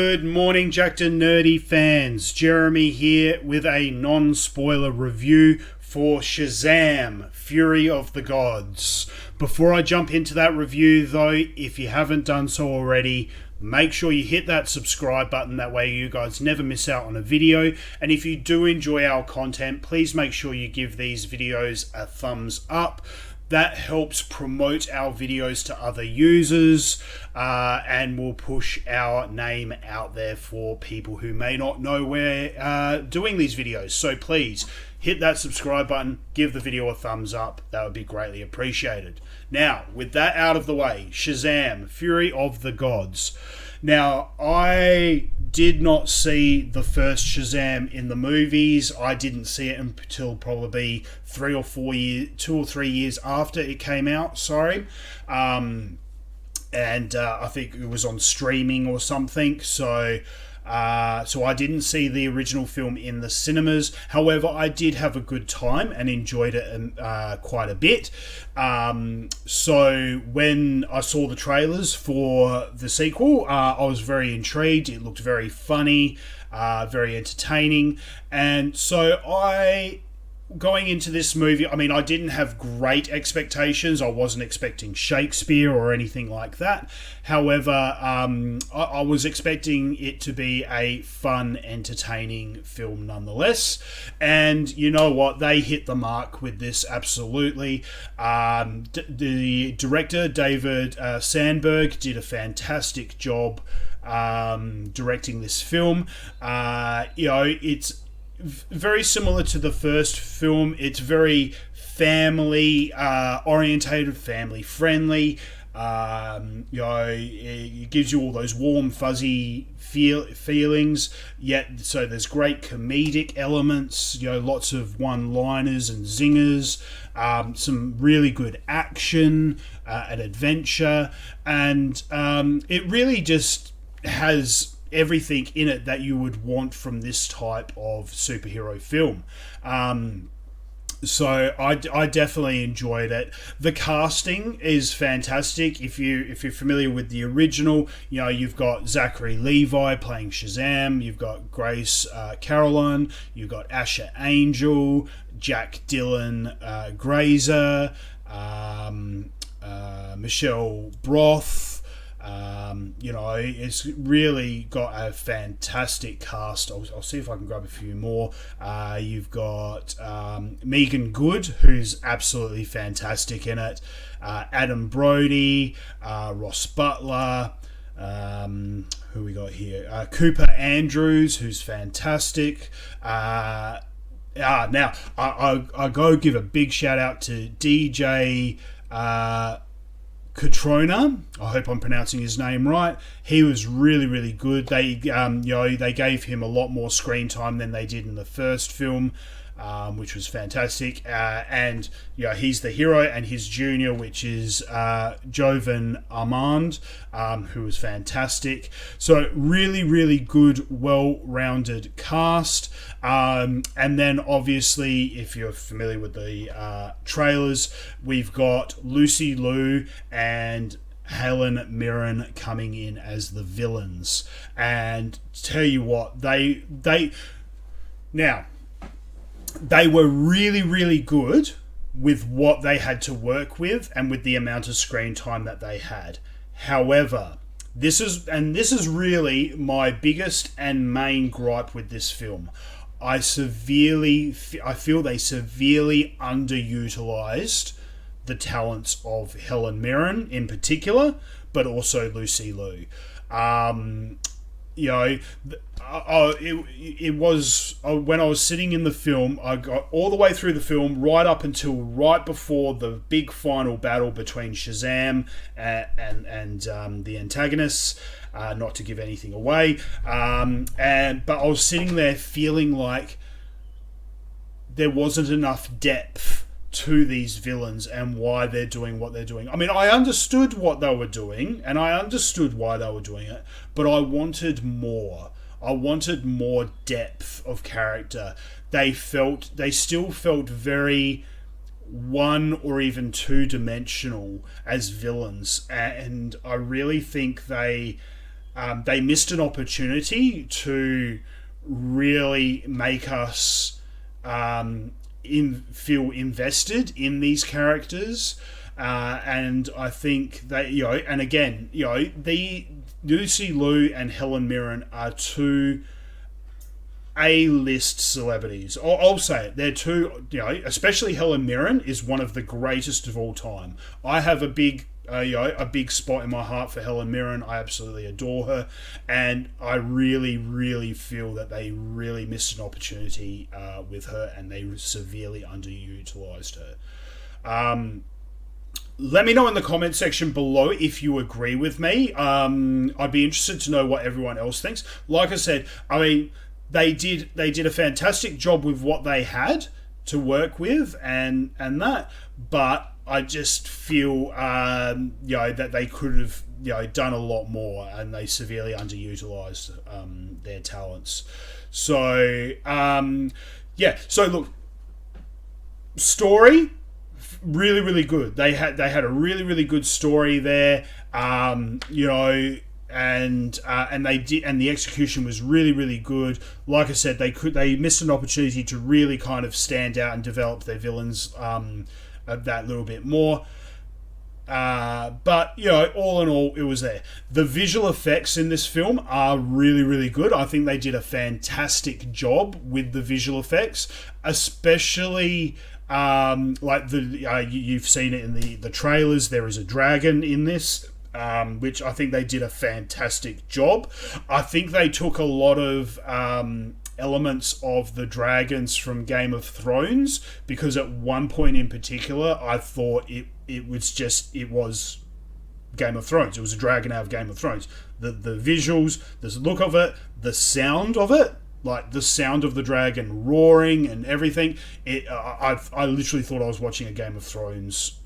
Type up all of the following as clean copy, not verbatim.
Good morning, Jacked and Nerdy fans. Jeremy here with a non-spoiler review for Shazam! Fury of the Gods. Before I jump into that review though, if you haven't done so already, make sure you hit that subscribe button, that way you guys never miss out on a video. And if you do enjoy our content, please make sure you give these videos a thumbs up. That helps promote our videos to other users and will push our name out there for people who may not know we're doing these videos. So please hit that subscribe button, give the video a thumbs up. That would be greatly appreciated. Now, with that out of the way, Shazam! Fury of the Gods. Now, I did not see the first Shazam in the movies. I didn't see it until probably 2 or 3 years after it came out. Sorry. And I think it was on streaming or something. So I didn't see the original film in the cinemas. However, I did have a good time and enjoyed it quite a bit. So when I saw the trailers for the sequel, I was very intrigued. It looked very funny, very entertaining. And so going into this movie, I mean, I didn't have great expectations. I wasn't expecting Shakespeare or anything like that. However, I was expecting it to be a fun, entertaining film nonetheless. And you know what? They hit the mark with this, absolutely. The director, David Sandberg, did a fantastic job directing this film. It's very similar to the first film. It's very family orientated, family friendly. It gives you all those warm, fuzzy feelings. Yet, so there's great comedic elements. Lots of one-liners and zingers. Some really good action and adventure, and it really just has everything in it that you would want from this type of superhero film. So I definitely enjoyed it. The casting is fantastic. If you're familiar with the original, you've got Zachary Levi playing Shazam. You've got Grace Carolan. You've got Asher Angel, Jack Dylan Grazer, Michelle Broth. It's really got a fantastic cast. I'll see if I can grab a few more. You've got Megan Good, who's absolutely fantastic in it. Adam Brody, Ross Butler. Who we got here? Cooper Andrews, who's fantastic. Now, I go give a big shout out to DJ Catrona. I hope I'm pronouncing his name right. He was really, really good. They gave him a lot more screen time than they did in the first film, which was fantastic. And he's the hero, and his junior, which is Jovan Armand, who was fantastic. So really, really good, well-rounded cast. And then obviously, if you're familiar with the trailers, we've got Lucy Liu and Helen Mirren coming in as the villains. And tell you what, they were really, really good with what they had to work with and with the amount of screen time that they had. However, this is really my biggest and main gripe with this film. I feel they severely underutilized the talents of Helen Mirren in particular, but also Lucy Liu. It was when I was sitting in the film, I got all the way through the film, right up until right before the big final battle between Shazam and the antagonists. Not to give anything away, but I was sitting there feeling like there wasn't enough depth to these villains and why they're doing what they're doing. I mean, I understood what they were doing and I understood why they were doing it, but I wanted more. I wanted more depth of character. They still felt very one or even two-dimensional as villains, and I really think they they missed an opportunity to really make us feel invested in these characters. And I think that, and again, the Lucy Liu and Helen Mirren are two A-list celebrities. I'll say it. They're two, especially Helen Mirren is one of the greatest of all time. I have a big spot in my heart for Helen Mirren. I absolutely adore her, and I really, really feel that they really missed an opportunity with her, and they severely underutilized her. Let me know in the comment section below if you agree with me. I'd be interested to know what everyone else thinks. Like I said, they did a fantastic job with what they had to work with, and that, but I just feel that they could have done a lot more, and they severely underutilized their talents. So so look, story, really, really good. They had a really, really good story there, and they did, and the execution was really, really good. Like I said, they missed an opportunity to really kind of stand out and develop their villains that little bit more. But all in all, it was there. The visual effects in this film are really, really good. I think they did a fantastic job with the visual effects, especially you've seen it in the trailers. There is a dragon in this, which I think they did a fantastic job. I think they took a lot of elements of the dragons from Game of Thrones, because at one point in particular I thought it was Game of Thrones. It was a dragon out of Game of Thrones. The visuals, the look of it, the sound of it, like the sound of the dragon roaring and everything. I literally thought I was watching a Game of Thrones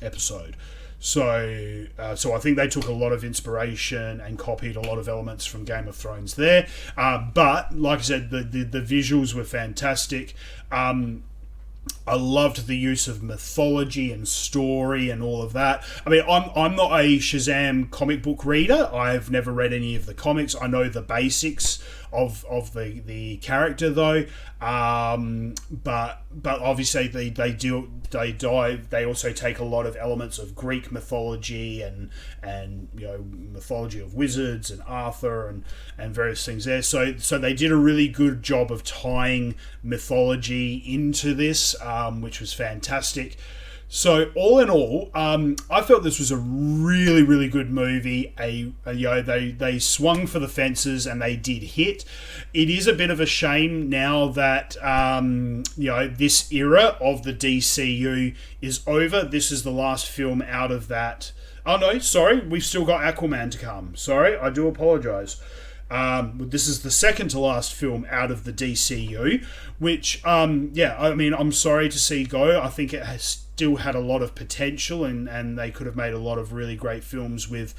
episode. So I think they took a lot of inspiration and copied a lot of elements from Game of Thrones there. But like I said, the visuals were fantastic. I loved the use of mythology and story and all of that. I mean, I'm not a Shazam comic book reader. I've never read any of the comics. I know the basics of the character though. But obviously they also take a lot of elements of Greek mythology and mythology of wizards and Arthur and various things there. So they did a really good job of tying mythology into this, which was fantastic. So all in all, I felt this was a really, really good movie. They swung for the fences and they did hit. It is a bit of a shame now that this era of the DCU is over. This is the last film out of that. Oh no, sorry, we've still got Aquaman to come. Sorry, I do apologise. This is the second to last film out of the DCU, which I'm sorry to see go. I think it has still had a lot of potential, and they could have made a lot of really great films with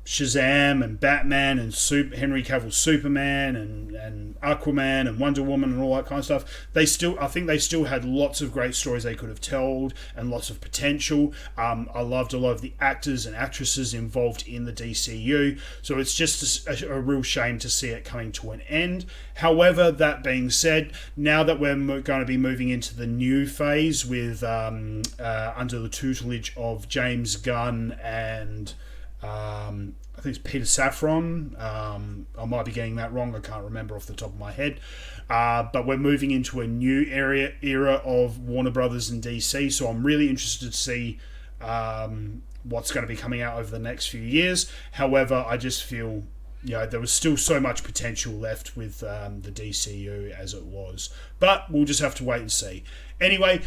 Shazam and Batman and Henry Cavill's Superman and Aquaman and Wonder Woman and all that kind of stuff. I think they still had lots of great stories they could have told and lots of potential. I loved a lot of the actors and actresses involved in the DCU, so it's just a real shame to see it coming to an end. However, that being said, now that we're going to be moving into the new phase with under the tutelage of James Gunn and I think it's Peter Safran. I might be getting that wrong. I can't remember off the top of my head. But we're moving into a new era of Warner Brothers and DC. So I'm really interested to see what's going to be coming out over the next few years. However, I just feel there was still so much potential left with the DCU as it was. But we'll just have to wait and see. Anyway,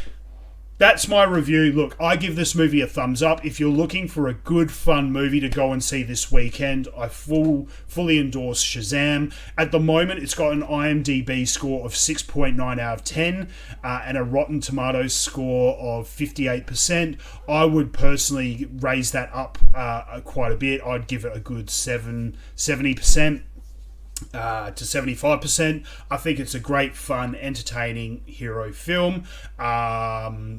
that's my review. Look, I give this movie a thumbs up. If you're looking for a good, fun movie to go and see this weekend, I fully endorse Shazam. At the moment, it's got an IMDb score of 6.9 out of 10 and a Rotten Tomatoes score of 58%. I would personally raise that up quite a bit. I'd give it a good 70%. To 75%. I think it's a great, fun, entertaining hero film.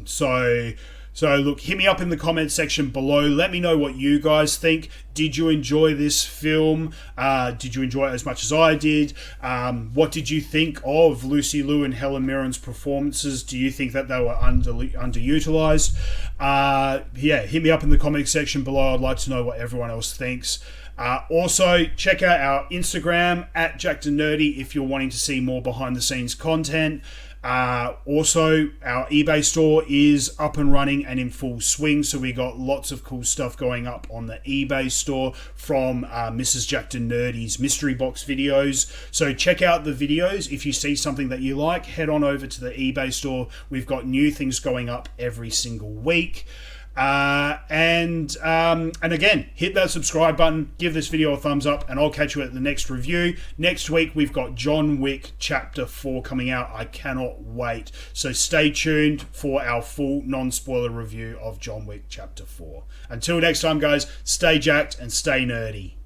So So look, hit me up in the comment section below. Let me know what you guys think. Did you enjoy this film? Did you enjoy it as much as I did? What did you think of Lucy Liu and Helen Mirren's performances? Do you think that they were underutilized? Yeah, hit me up in the comment section below. I'd like to know what everyone else thinks. Also, check out our Instagram at JackedNerdy if you're wanting to see more behind the scenes content. Also, our eBay store is up and running and in full swing, so we got lots of cool stuff going up on the eBay store from Mrs. Jacked and Nerdy's mystery box videos. So check out the videos. If you see something that you like, head on over to the eBay store. We've got new things going up every single week. And again, hit that subscribe button, give this video a thumbs up, and I'll catch you at the next review. Next week, we've got John Wick Chapter 4 coming out. I cannot wait. So stay tuned for our full non-spoiler review of John Wick Chapter 4. Until next time, guys, stay jacked and stay nerdy.